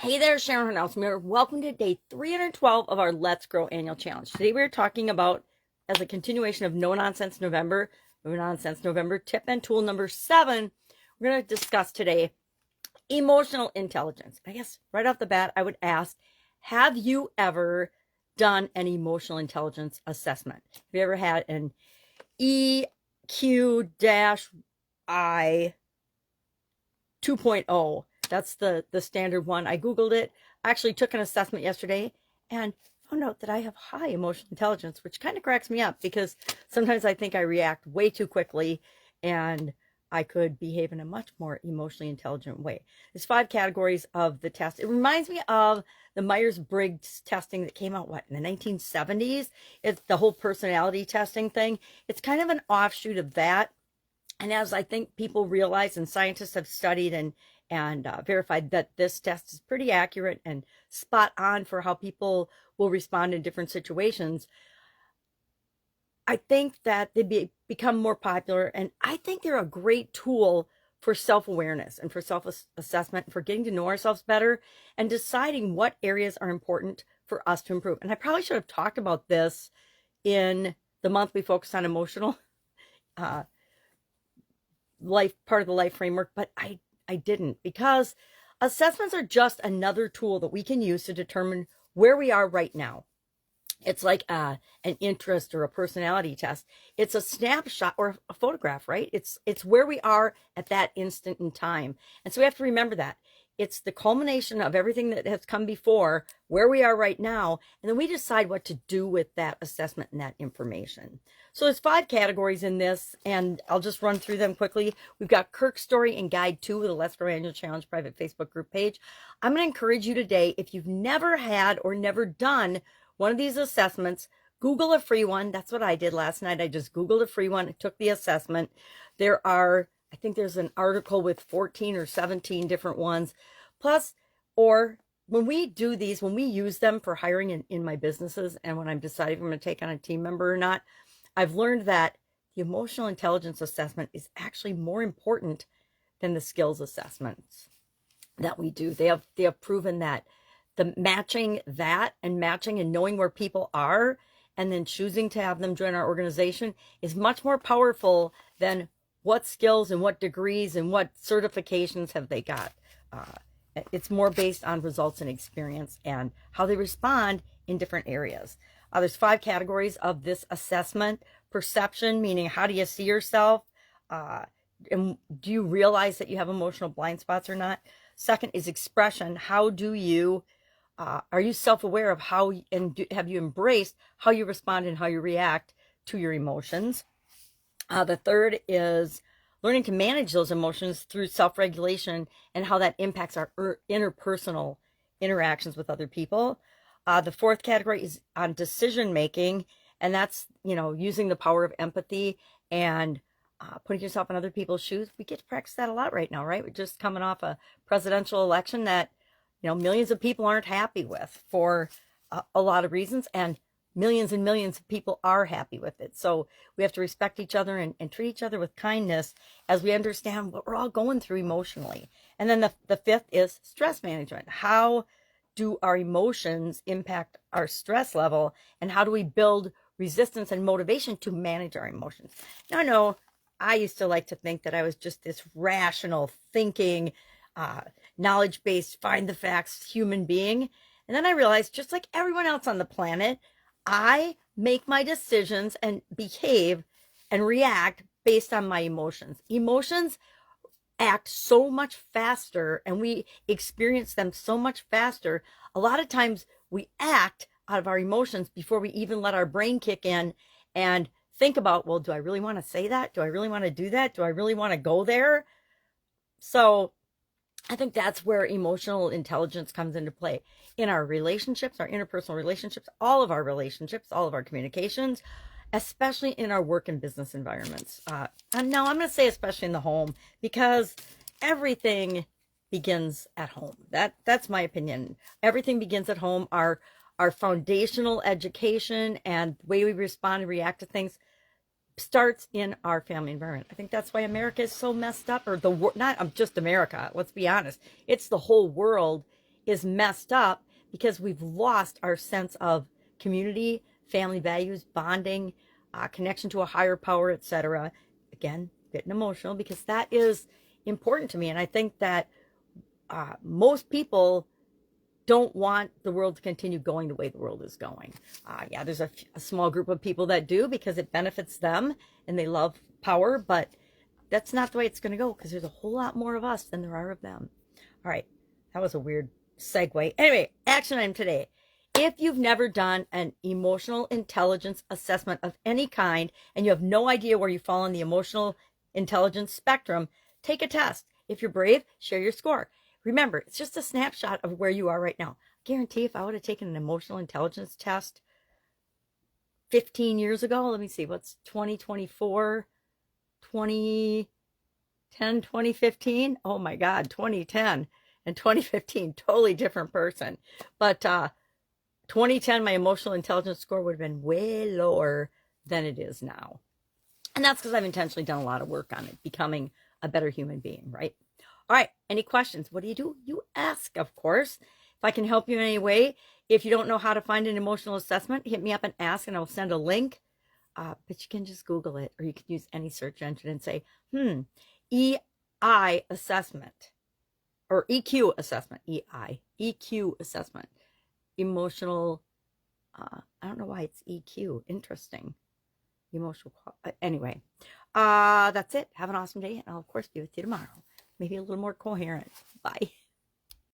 Hey there, Sharon Horne-Ellstrom here. Welcome to day 312 of our Let's Grow annual challenge. Today we're talking about, as a continuation of No Nonsense November tip and tool number 7, we're going to discuss today emotional intelligence. I guess right off the bat, I would ask, have you ever done an emotional intelligence assessment? Have you ever had an EQ-I 2.0? That's the standard one. I Googled it. I actually took an assessment yesterday and found out that I have high emotional intelligence, which kind of cracks me up because sometimes I think I react way too quickly and I could behave in a much more emotionally intelligent way. There's 5 categories of the test. It reminds me of the Myers-Briggs testing that came out, in the 1970s? It's the whole personality testing thing. It's kind of an offshoot of that. And as I think people realize, and scientists have studied and verified that this test is pretty accurate and spot on for how people will respond in different situations, I think that they become more popular, and I think they're a great tool for self-awareness and for self-assessment, for getting to know ourselves better and deciding what areas are important for us to improve. And I probably should have talked about this in the month we focus on emotional life, part of the life framework, but I didn't, because assessments are just another tool that we can use to determine where we are right now. It's like an interest or a personality test. It's a snapshot or a photograph, right? It's where we are at that instant in time. And so we have to remember that. It's the culmination of everything that has come before, where we are right now, and then we decide what to do with that assessment and that information. So there's 5 categories in this, and I'll just run through them quickly. We've got Kirk's Story and Guide 2 with the Let's Grow Annual Challenge private Facebook group page. I'm going to encourage you today, if you've never had or never done one of these assessments, Google a free one. That's what I did last night. I just Googled a free one and took the assessment. I think there's an article with 14 or 17 different ones. Plus, or when we do these, when we use them for hiring in my businesses, and when I'm deciding if I'm going to take on a team member or not, I've learned that the emotional intelligence assessment is actually more important than the skills assessments that we do. They have proven that the matching and knowing where people are and then choosing to have them join our organization is much more powerful than what skills and what degrees and what certifications have they got. It's more based on results and experience and how they respond in different areas. There's 5 categories of this assessment. Perception, meaning how do you see yourself? And do you realize that you have emotional blind spots or not? Second is expression. How do you, are you self-aware of how, and have you embraced how you respond and how you react to your emotions? The third is learning to manage those emotions through self-regulation and how that impacts our interpersonal interactions with other people. The 4th category is on decision making, and that's, using the power of empathy and putting yourself in other people's shoes. We get to practice that a lot right now, right? We're just coming off a presidential election that, millions of people aren't happy with for a lot of reasons, and millions of people are happy with it. So we have to respect each other and treat each other with kindness as we understand what we're all going through emotionally. And then the 5th is stress management. How do our emotions impact our stress level, and how do we build resistance and motivation to manage our emotions? Now, I know I used to like to think that I was just this rational thinking, knowledge-based, find the facts human being. And then I realized, just like everyone else on the planet, I make my decisions and behave and react based on my emotions. Emotions act so much faster and we experience them so much faster. A lot of times we act out of our emotions before we even let our brain kick in and think about, well, do I really want to say that? Do I really want to do that? Do I really want to go there? So I think that's where emotional intelligence comes into play in our relationships, our interpersonal relationships, all of our communications, especially in our work and business environments. And now I'm going to say especially in the home, because everything begins at home. That's my opinion. Everything begins at home. Our foundational education and the way we respond and react to things starts in our family environment. I think that's why America is so messed up, or not just America, let's be honest. It's the whole world is messed up because we've lost our sense of community, family values, bonding, connection to a higher power, etc. Again, getting emotional because that is important to me. And I think that most people don't want the world to continue going the way the world is going. Yeah, there's a small group of people that do because it benefits them and they love power, but that's not the way it's going to go because there's a whole lot more of us than there are of them. All right, that was a weird segue. Anyway, action item today. If you've never done an emotional intelligence assessment of any kind and you have no idea where you fall on the emotional intelligence spectrum, take a test. If you're brave, share your score. Remember, it's just a snapshot of where you are right now. I guarantee if I would have taken an emotional intelligence test 15 years ago, let me see, what's 2024, 2010, 2015? Oh my God, 2010 and 2015, totally different person. But 2010, my emotional intelligence score would have been way lower than it is now. And that's because I've intentionally done a lot of work on it, becoming a better human being, right? All right, any questions? What do? You ask, of course. If I can help you in any way, if you don't know how to find an emotional assessment, hit me up and ask, and I'll send a link. But you can just Google it, or you can use any search engine and say, EI assessment, or EQ assessment, EQ assessment, emotional, I don't know why it's EQ, interesting, emotional, anyway, that's it. Have an awesome day, and I'll, of course, be with you tomorrow. Maybe a little more coherent. Bye.